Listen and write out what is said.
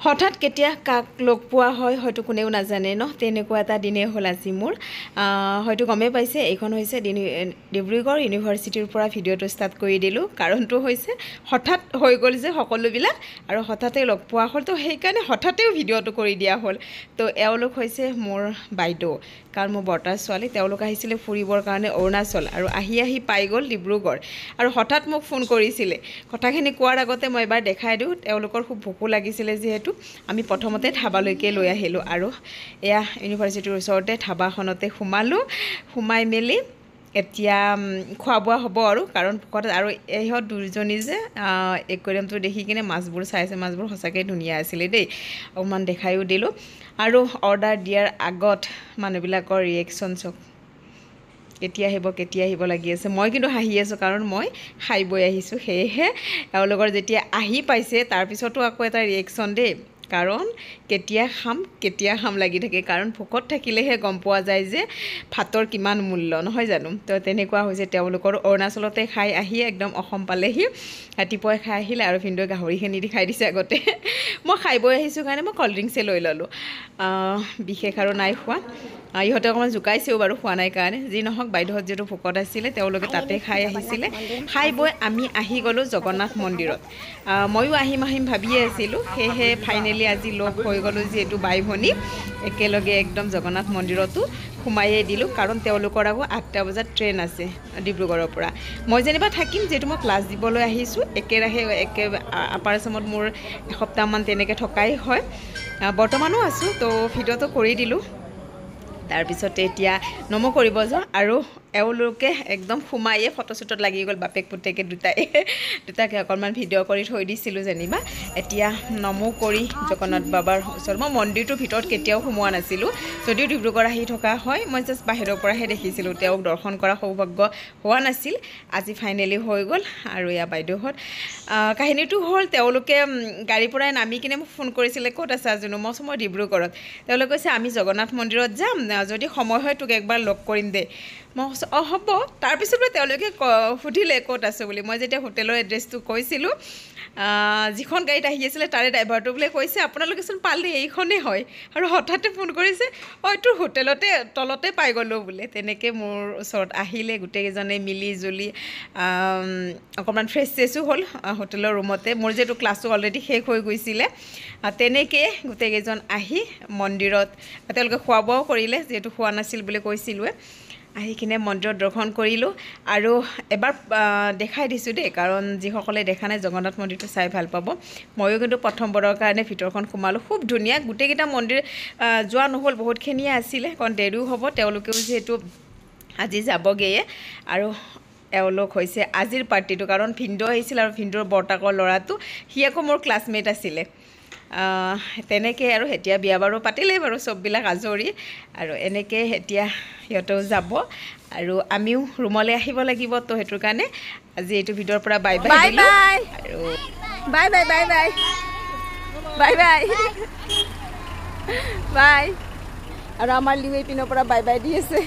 হঠাৎ কেতিয়া কাক লগ পোৱা হয় হয়তো কোনেও নাজানে ন তেনেকুৱা এটা দিনে হ'ল আজি মোৰ হয়তো গমে পাইছে এইখন হৈছে ডিব্ৰুগড় ইউনিভাৰ্চিটিৰ পৰা ভিডিঅ'টো ষ্টাৰ্ট কৰি দিলোঁ কাৰণটো হৈছে হঠাৎ হৈ গ'ল যে সকলোবিলাক আৰু হঠাতে লগ পোৱা হ'ল তো সেইকাৰণে হঠাতেও ভিডিঅ'টো কৰি দিয়া হ'ল তো এওঁলোক হৈছে মোৰ বাইদেউ কাৰণ মোৰ বৰ্তাৰ ছোৱালী তেওঁলোক আহিছিলে ফুৰিবৰ কাৰণে অৰুণাচল আৰু আহি পাই গ'ল ডিব্ৰুগড় আৰু হঠাৎ মোক ফোন কৰিছিলে কথাখিনি কোৱাৰ আগতে মই এবাৰ দেখাই দিওঁ তেওঁলোকৰ খুব ভোকো লাগিছিলে যিহেতু আমি প্ৰথমতে ধাবালৈকে লৈ আহিলোঁ আৰু এয়া ইউনিভাৰ্চিটিৰ ওচৰতে ধাবাখনতে সোমাই মেলি এতিয়া খোৱা বোৱা হ'ব আৰু কাৰণ ভোকত আৰু ইহঁত দুজনী যে একুৱাৰিয়ামটো দেখি কিনে মাছবোৰ চাইছে মাছবোৰ সঁচাকৈ ধুনীয়া আছিলে দেই অকণমান দেখায়ো দিলোঁ আৰু অৰ্ডাৰ দিয়াৰ আগত মানুহবিলাকৰ ৰিয়েকশ্যন চাওক কেতিয়া আহিব লাগি আছে মই কিন্তু হাঁহি আছোঁ কাৰণ মই খাই বৈ আহিছোঁ সেয়েহে এওঁলোকৰ যেতিয়া আহি পাইছে তাৰপিছতো আকৌ এটা ৰিয়েকশ্যন দেই কাৰণ কেতিয়া খাম লাগি থাকে কাৰণ ভোকত থাকিলেহে গম পোৱা যায় যে ভাতৰ কিমান মূল্য নহয় জানো তো তেনেকুৱা হৈছে তেওঁলোকৰ অৰুণাচলতে খাই আহি একদম অসম পালেহি ৰাতিপুৱাই খাই আহিলে আৰু ভিনদেউৱে গাহৰিখিনি দি খাই দিছে আগতে মই খাই বৈ আহিছোঁ কাৰণে মই ক'ল্ড ড্ৰিংকছে লৈ ল'লোঁ বিশেষ আৰু নাই খোৱা ইহঁতে অকণমান জোকাইছেও বাৰু খোৱা নাই কাৰণে যি নহওক বাইদেউহঁত যিহেতু ভোকত আছিলে তেওঁলোকে তাতে খাই আহিছিলে খাই বৈ আমি আহি গ'লোঁ জগন্নাথ মন্দিৰত ময়ো আহিম ভাবিয়ে আছিলোঁ সেয়েহে ফাইনেলি আজি লগ হৈ গ'লোঁ যিহেতু বাই ভনী একেলগে একদম জগন্নাথ মন্দিৰতো সোমাইয়ে দিলোঁ কাৰণ তেওঁলোকৰ আকৌ 8টা বজাত ট্ৰেইন আছে ডিব্ৰুগড়ৰ পৰা মই যেনিবা থাকিম যিহেতু মই ক্লাছ দিবলৈ আহিছোঁ একেৰাহে আপাৰ আছামত মোৰ এসপ্তাহমান তেনেকৈ থকাই হয় বৰ্তমানো আছোঁ তো ভিডিঅ'টো কৰি দিলোঁ তাৰপিছতে এতিয়া নমো কৰিব যাওঁ আৰু এওঁলোকে একদম সোমায়ে ফটোশ্বুটত লাগি গ'ল বাপেক পুতেকে দুটাকে অকণমান ভিডিঅ' কৰি থৈ দিছিলোঁ যেনিবা এতিয়া নমো কৰি জগন্নাথ বাবাৰ ওচৰত মই মন্দিৰটোৰ ভিতৰত কেতিয়াও সোমোৱা নাছিলোঁ যদিও ডিব্ৰুগড় আহি থকা হয় মই জাষ্ট বাহিৰৰ পৰাহে দেখিছিলোঁ তেওঁক দৰ্শন কৰা সৌভাগ্য হোৱা নাছিল আজি ফাইনেলি হৈ গ'ল আৰু এয়া বাইদেউহঁত কাহিনীটো হ'ল তেওঁলোকে গাড়ীৰ পৰাই নামি কিনে মোক ফোন কৰিছিলে ক'ত আছে আজিনো মই ডিব্ৰুগড়ত তেওঁলোকে কৈছে আমি জগন্নাথ মন্দিৰত যাম যদি সময় হয় তোক একবাৰ লগ কৰিম দে মই কৈছোঁ অঁ হ'ব তাৰপিছত তেওঁলোকে সুধিলে ক'ত আছোঁ বুলি মই যেতিয়া হোটেলৰ এড্ৰেছটো কৈছিলোঁ যিখন গাড়ীত আহি আছিলে তাৰে ড্ৰাইভাৰটো বোলে কৈছে আপোনালোকেচোন পালে এইখনেই হয় আৰু হঠাতে ফোন কৰিছে অঁ তোৰ হোটেলতে তলতে পাই গ'লোঁ বোলে তেনেকৈ মোৰ ওচৰত আহিলে গোটেইকেইজনে মিলি জুলি অকণমান ফ্ৰেছো হ'ল হোটেলৰ ৰুমতে মোৰ যিহেতু ক্লাছটো অলৰেডি শেষ হৈ গৈছিলে তেনেকৈ গোটেইকেইজন আহি মন্দিৰত তেওঁলোকে খোৱা বোৱাও কৰিলে যিহেতু খোৱা নাছিল বুলি কৈছিলোঁৱে আহি কিনে মন্দিৰত দৰ্শন কৰিলোঁ আৰু এবাৰ দেখাই দিছোঁ দেই কাৰণ যিসকলে দেখা নাই জগন্নাথ মন্দিৰটো চাই ভাল পাব ময়ো কিন্তু প্ৰথমবাৰৰ কাৰণে ভিতৰখন সোমালোঁ খুব ধুনীয়া গোটেইকেইটা মন্দিৰ যোৱা নহ'ল বহুতখিনিয়ে আছিলে কাৰণ দেৰিও হ'ব তেওঁলোকেও যিহেতু আজি যাবগৈয়ে আৰু এওঁলোক হৈছে আজিৰ পাৰ্টিটো কাৰণ ভিনদেউ আহিছিল আৰু ভিনদেউৰ বৰ্তাকৰ ল'ৰাটো সি আকৌ মোৰ ক্লাছমেট আছিলে তেনেকৈ আৰু এতিয়া বিয়া বাৰু পাতিলেই বাৰু চববিলাক আজৰি আৰু এনেকৈ এতিয়া সিহঁতেও যাব আৰু আমিও ৰুমলৈ আহিব লাগিব তো সেইটোৰ কাৰণে আজি এইটো ভিডিঅ'ৰ পৰা বাই বাই আৰু বাই আৰু আমাৰ লিউ পিনৰ পৰা বাই বাই দি আছে